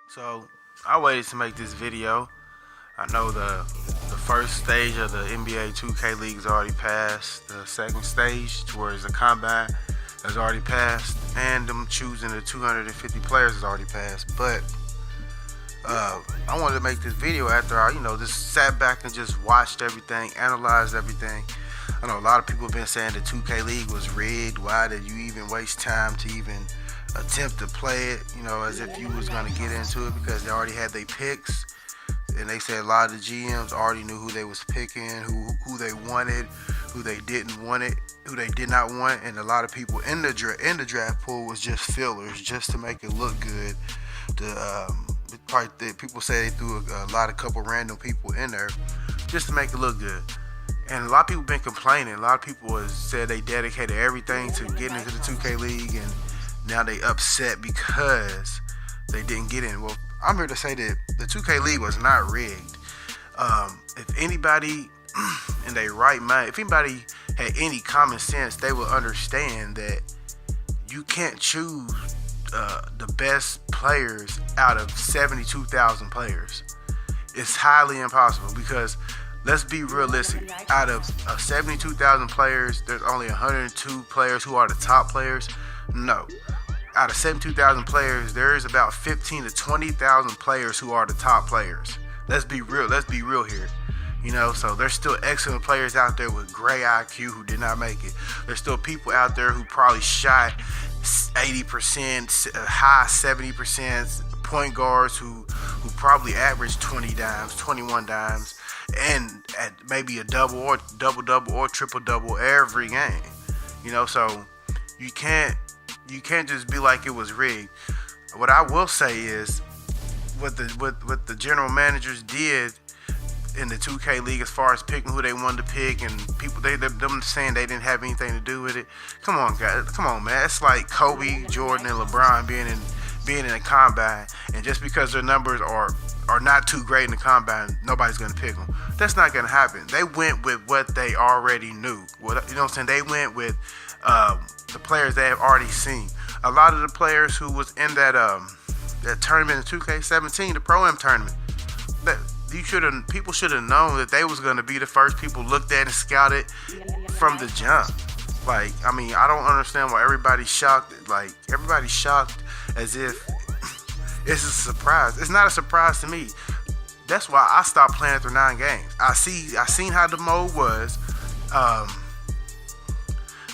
So I waited to make this video. I know the first stage of the NBA 2K League has already passed. The second stage, towards the combine, has already passed, and them choosing the 250 players has already passed. But I wanted to make this video after I, just sat back and just watched everything, analyzed everything. I know a lot of people have been saying the 2K League was rigged. Why did you even waste time to even attempt to play it? As if you was gonna get into it because they already had their picks, and they said a lot of the GMs already knew who they was picking, who they wanted, who they didn't want it, who they did not want, and a lot of people in the draft pool was just fillers, just to make it look good. People say they threw a couple random people in there just to make it look good. And a lot of people been complaining. A lot of people has said they dedicated everything to getting into the 2K League, and now they upset because they didn't get in. Well, I'm here to say that the 2K League was not rigged. If anybody in their right mind, if anybody had any common sense, they would understand that you can't choose the best players out of 72,000 players. It's highly impossible because let's be realistic. Out of 72,000 players, there's only 102 players who are the top players. No. Out of 72,000 players, there is about 15 to 20,000 players who are the top players. Let's be real. Let's be real here. So there's still excellent players out there with great IQ who did not make it. There's still people out there who probably shot 80%, high 70%, point guards who probably averaged 20 dimes, 21 dimes, and at maybe a double or triple double every game. So you can't just be like it was rigged. What I will say is what the general managers did in the 2K League as far as picking who they wanted to pick, and people them saying they didn't have anything to do with it. Come on, guys. Come on, man. It's like Kobe, Jordan, and LeBron being in a combine, and just because their numbers are not too great in the combine, nobody's gonna pick them. That's not gonna happen. They went with what they already knew. You know what I'm saying? They went with the players they have already seen. A lot of the players who was in that tournament in 2K17, the Pro-Am tournament, people should have known that they was gonna be the first people looked at and scouted from the jump. I don't understand why everybody's shocked. Everybody's shocked as if it's a surprise. It's not a surprise to me. That's why I stopped playing after 9 games. I seen how the mode was.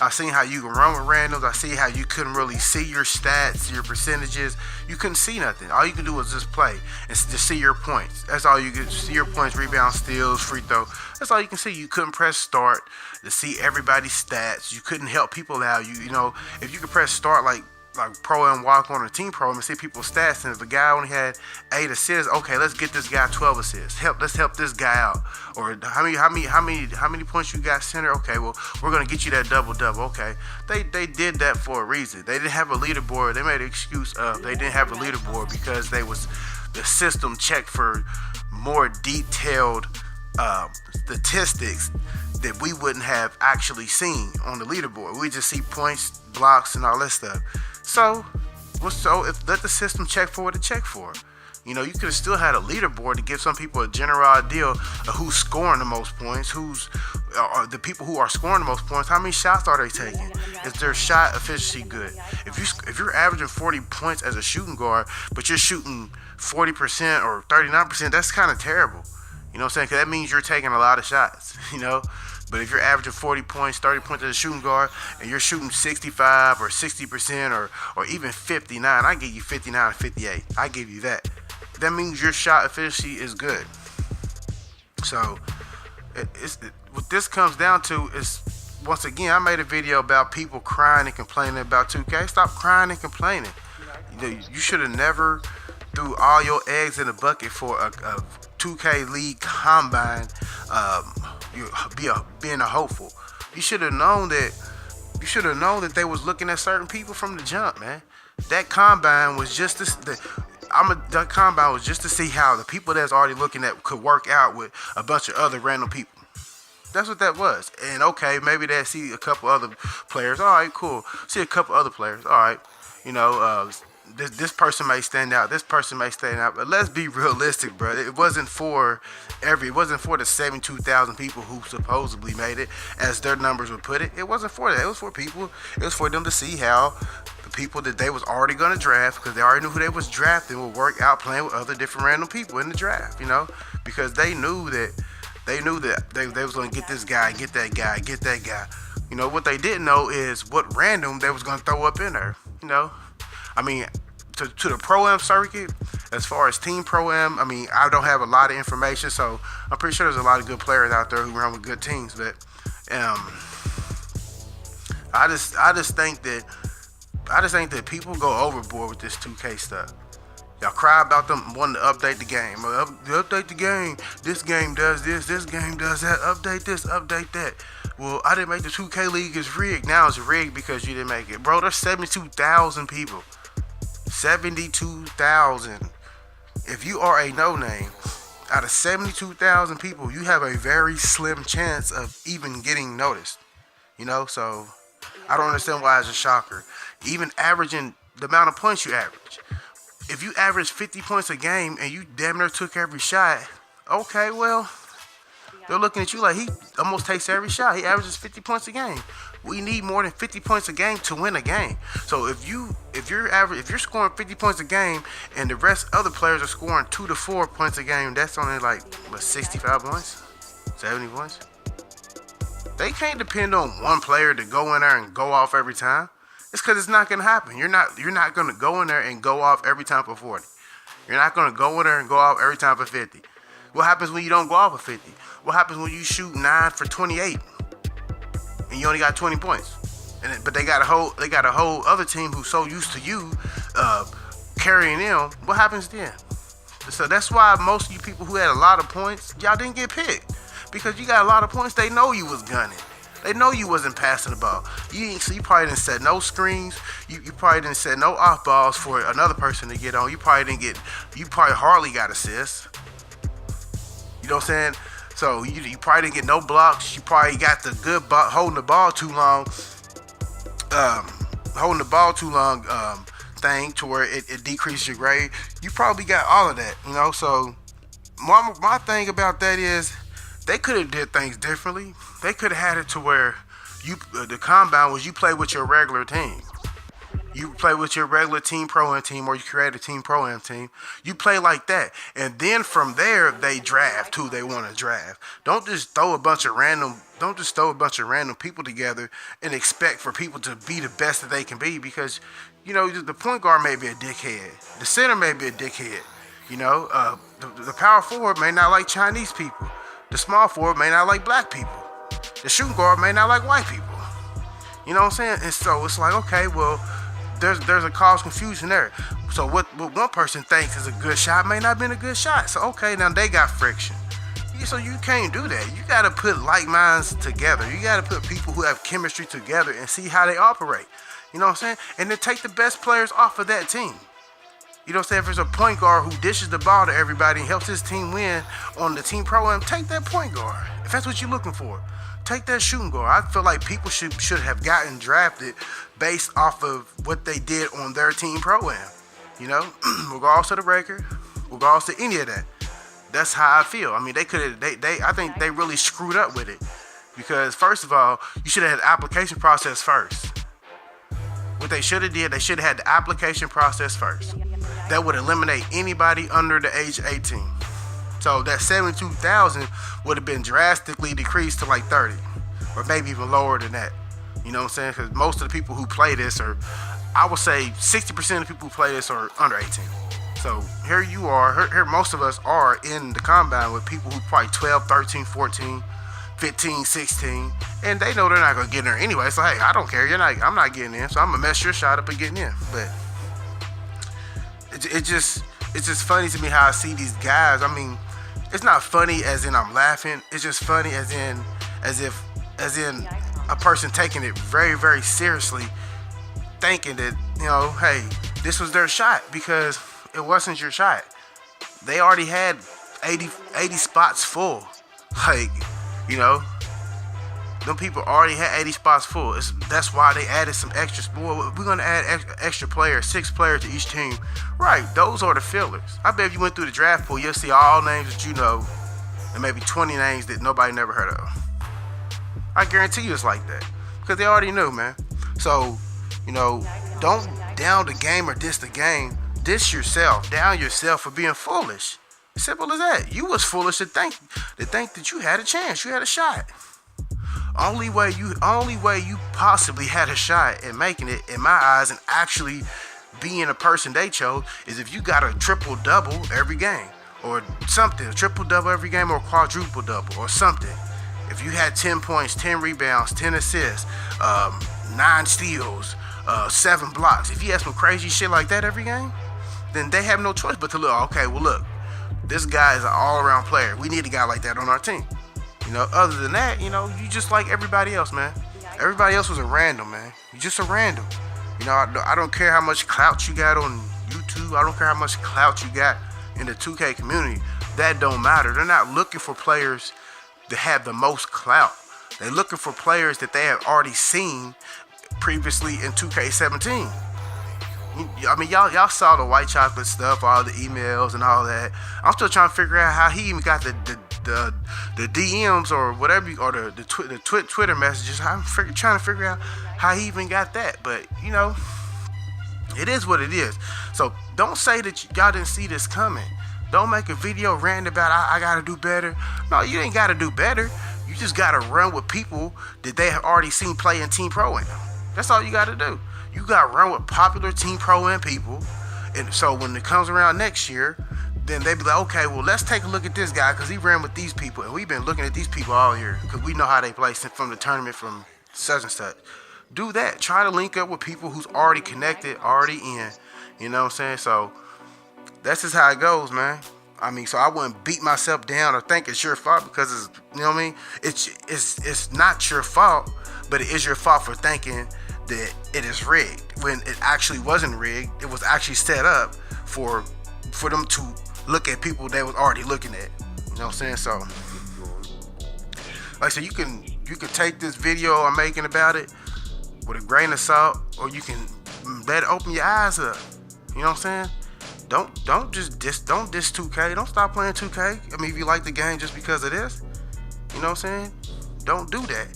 I seen how you can run with randoms. I see how you couldn't really see your stats, your percentages. You couldn't see nothing. All you can do was just play and just see your points. That's all you could see, your points, rebound, steals, free throw. That's all you can see. You couldn't press start to see everybody's stats. You couldn't help people out. If you could press start like pro and walk on a team pro and see people's stats, and if a guy only had 8 assists, okay, let's get this guy 12 assists. Let's help this guy out. Or how many points you got center? Okay, well, we're gonna get you that double. Okay, they did that for a reason. They didn't have a leaderboard. They made an excuse of they didn't have a leaderboard because the system checked for more detailed statistics that we wouldn't have actually seen on the leaderboard. We just see points, blocks, and all that stuff. So if let the system check for what it checked for. You could have still had a leaderboard to give some people a general idea of who's scoring the most points, who's the people who are scoring the most points. How many shots are they taking? Is their shot efficiency good? If you're averaging 40 points as a shooting guard, but you're shooting 40% or 39%, that's kind of terrible. You know what I'm saying? Because that means you're taking a lot of shots. But if you're averaging 40 points, 30 points as a shooting guard, and you're shooting 65 or 60% or even 59, I give you 59 or 58. I give you that. That means your shot efficiency is good. So what this comes down to is, once again, I made a video about people crying and complaining about 2K. Stop crying and complaining. You should have never threw all your eggs in a bucket for a 2K League combine. Being a hopeful. You should have known that they was looking at certain people from the jump, man. That combine was just to see how the people that's already looking at could work out with a bunch of other random people. That's what that was. And okay, maybe they see a couple other players. All right, cool. See a couple other players. All right, this person may stand out, this person may stand out, but let's be realistic, bro. It wasn't for the 72,000 people who supposedly made it, as their numbers would put it. It wasn't for that. It was for people. It was for them to see how the people that they was already gonna draft, because they already knew who they was drafting, would work out playing with other different random people in the draft. Because they knew that they was gonna get this guy, get that guy, get that guy. What they didn't know is what random they was gonna throw up in there. I mean, to the Pro-Am circuit, as far as Team Pro-Am, I mean, I don't have a lot of information, so I'm pretty sure there's a lot of good players out there who run with good teams, but I just think that people go overboard with this 2K stuff. Y'all cry about them wanting to update the game. Update the game. This game does this. This game does that. Update this. Update that. Well, I didn't make the 2K League. It's rigged. Now it's rigged because you didn't make it. Bro, there's 72,000 people. 72,000. If you are a no-name, out of 72,000 people, you have a very slim chance of even getting noticed. So I don't understand why it's a shocker. Even averaging the amount of points you average. If you average 50 points a game and you damn near took every shot, okay, well, they're looking at you like he almost takes every shot. He averages 50 points a game. We need more than 50 points a game to win a game. So if you're scoring 50 points a game and the rest other players are scoring 2 to 4 points a game, that's only like 65 points, 70 points. They can't depend on one player to go in there and go off every time. It's because it's not going to happen. You're not going to go in there and go off every time for 40. You're not going to go in there and go off every time for 50. What happens when you don't go off for 50? What happens when you shoot 9 for 28 and you only got 20 points? But they got a whole other team who's so used to you carrying them. What happens then? So that's why most of you people who had a lot of points, y'all didn't get picked, because you got a lot of points. They know you was gunning. They know you wasn't passing the ball. You probably didn't set no screens. You probably didn't set no off balls for another person to get on. You probably hardly got assists. You know what I'm saying? So you probably didn't get no blocks. You probably got the good holding the ball too long thing to where it decreases your grade. You probably got all of that, So my thing about that is, they could have did things differently. They could have had it to where the combine was you play with your regular team. You play with your regular Team Pro-Am team, or you create a Team Pro-Am team. You play like that. And then from there, they draft who they want to draft. Don't just throw a bunch of random people together and expect for people to be the best that they can be, because, the point guard may be a dickhead. The center may be a dickhead. The power forward may not like Chinese people. The small forward may not like black people. The shooting guard may not like white people. You know what I'm saying? And so it's like, okay, well, there's a cause confusion there. So what one person thinks is a good shot may not have been a good shot. So okay, now they got friction. So you can't do that. You got to put like minds together. You got to put people who have chemistry together and see how they operate. You know what I'm saying? And then take the best players off of that team. You know what I'm saying? If there's a point guard who dishes the ball to everybody and helps his team win on the Team Pro-Am, take that point guard. If that's what you're looking for, take that shooting guard. I feel like people should have gotten drafted based off of what they did on their Team Pro-Am. Regardless of the record, regardless of any of that. That's how I feel. I mean, I think they really screwed up with it, because first of all, you should have had the application process first. What they should have did, they should have had the application process first. That would eliminate anybody under the age of 18. So that 72,000 would have been drastically decreased to like 30, or maybe even lower than that. You know what I'm saying? Because most of the people who play this I would say 60% of the people who play this are under 18. So here you are, here most of us are in the combine with people who probably 12, 13, 14, 15, 16, and they know they're not going to get in there anyway. So hey, I don't care. I'm not getting in, so I'm going to mess your shot up and getting in. But it's just funny to me how I see these guys. I mean, it's not funny as in I'm laughing. It's just funny as in a person taking it very, very seriously, thinking that, hey, this was their shot, because it wasn't your shot. They already had 80 spots full. Like, them people already had 80 spots full. That's why they added some extras. Boy, we're gonna add extra players, 6 players to each team. Right, those are the fillers. I bet if you went through the draft pool, you'll see all names that you know, and maybe 20 names that nobody never heard of. I guarantee you it's like that, because they already knew, man. So, don't down the game or diss the game. Diss yourself, down yourself for being foolish. Simple as that. You was foolish to think that you had a chance, you had a shot. Only way you possibly had a shot at making it, in my eyes, and actually being a person they chose, is if you got a triple-double every game, or something, a triple-double every game, or a quadruple-double, or something. If you had 10 points, 10 rebounds, 10 assists, 9 steals, 7 blocks, if you had some crazy shit like that every game, then they have no choice but to look, okay, well, look, this guy is an all-around player. We need a guy like that on our team. Other than that, you just like everybody else, man. Everybody else was a random, man. You just a random. I don't care how much clout you got on YouTube. I don't care how much clout you got in the 2K community. That don't matter. They're not looking for players that have the most clout. They're looking for players that they have already seen previously in 2K17. I mean, y'all saw the white chocolate stuff, all the emails and all that. I'm still trying to figure out how he even got the DMs or whatever, or the Twitter messages. I'm trying to figure out how he even got that. But it is what it is. So don't say that y'all didn't see this coming. Don't make a video ranting about I gotta do better. No, you ain't gotta do better. You just gotta run with people that they have already seen play in Team Pro-Am. That's all you gotta do. You gotta run with popular Team Pro-Am people. And so when it comes around next year, then they be like, okay, well, let's take a look at this guy because he ran with these people. And we've been looking at these people all year because we know how they play from the tournament from such and such. Do that. Try to link up with people who's already connected, already in. You know what I'm saying? So that's just how it goes, man. I mean, so I wouldn't beat myself down or think it's your fault because it's, you know what I mean? It's not your fault, but it is your fault for thinking that it is rigged when it actually wasn't rigged. It was actually set up for them to look at people they was already looking at. You know what I'm saying? So, like I said, you can take this video I'm making about it with a grain of salt, or you can let it open your eyes up. You know what I'm saying? Don't diss 2K. Don't stop playing 2K. I mean, if you like the game just because of this, you know what I'm saying? Don't do that.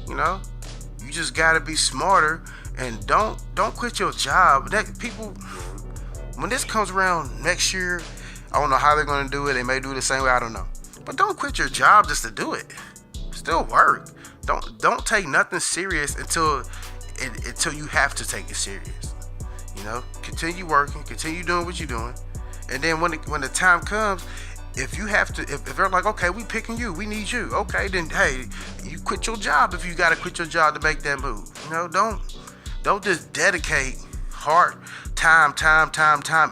You just gotta be smarter, and don't quit your job. That people, when this comes around next year, I don't know how they're gonna do it. They may do it the same way. I don't know. But don't quit your job just to do it. Still work. Don't take nothing serious until you have to take it serious. Continue working, continue doing what you're doing, and then when the time comes, if they're like, okay, we picking you, we need you, okay, then hey, you quit your job if you gotta quit your job to make that move. Don't just dedicate hard time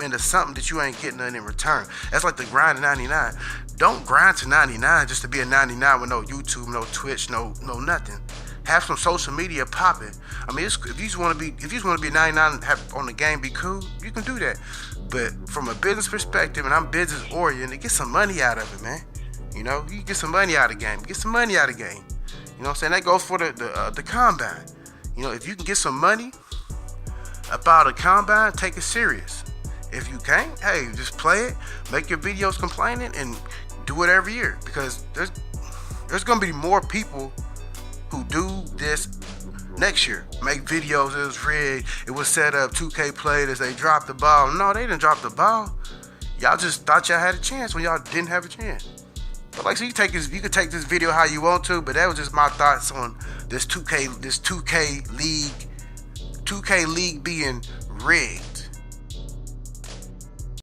into something that you ain't getting nothing in return. That's like the grind to 99. Don't grind to 99 just to be a 99 with no YouTube, no Twitch, no nothing. Have some social media popping. I mean, if you just want to be 99 and have on the game be cool, you can do that. But from a business perspective, and I'm business oriented, get some money out of it, man. You can get some money out of the game. Get some money out of the game. You know what I'm saying? That goes for the combine. If you can get some money about a combine, take it serious. If you can't, hey, just play it, make your videos complaining, and do it every year, because there's gonna be more people who do this next year. Make videos, it was rigged, it was set up, 2K played as they dropped the ball. No, they didn't drop the ball. Y'all just thought y'all had a chance when y'all didn't have a chance. But like, so you could take this video how you want to, but that was just my thoughts on this 2K league being rigged.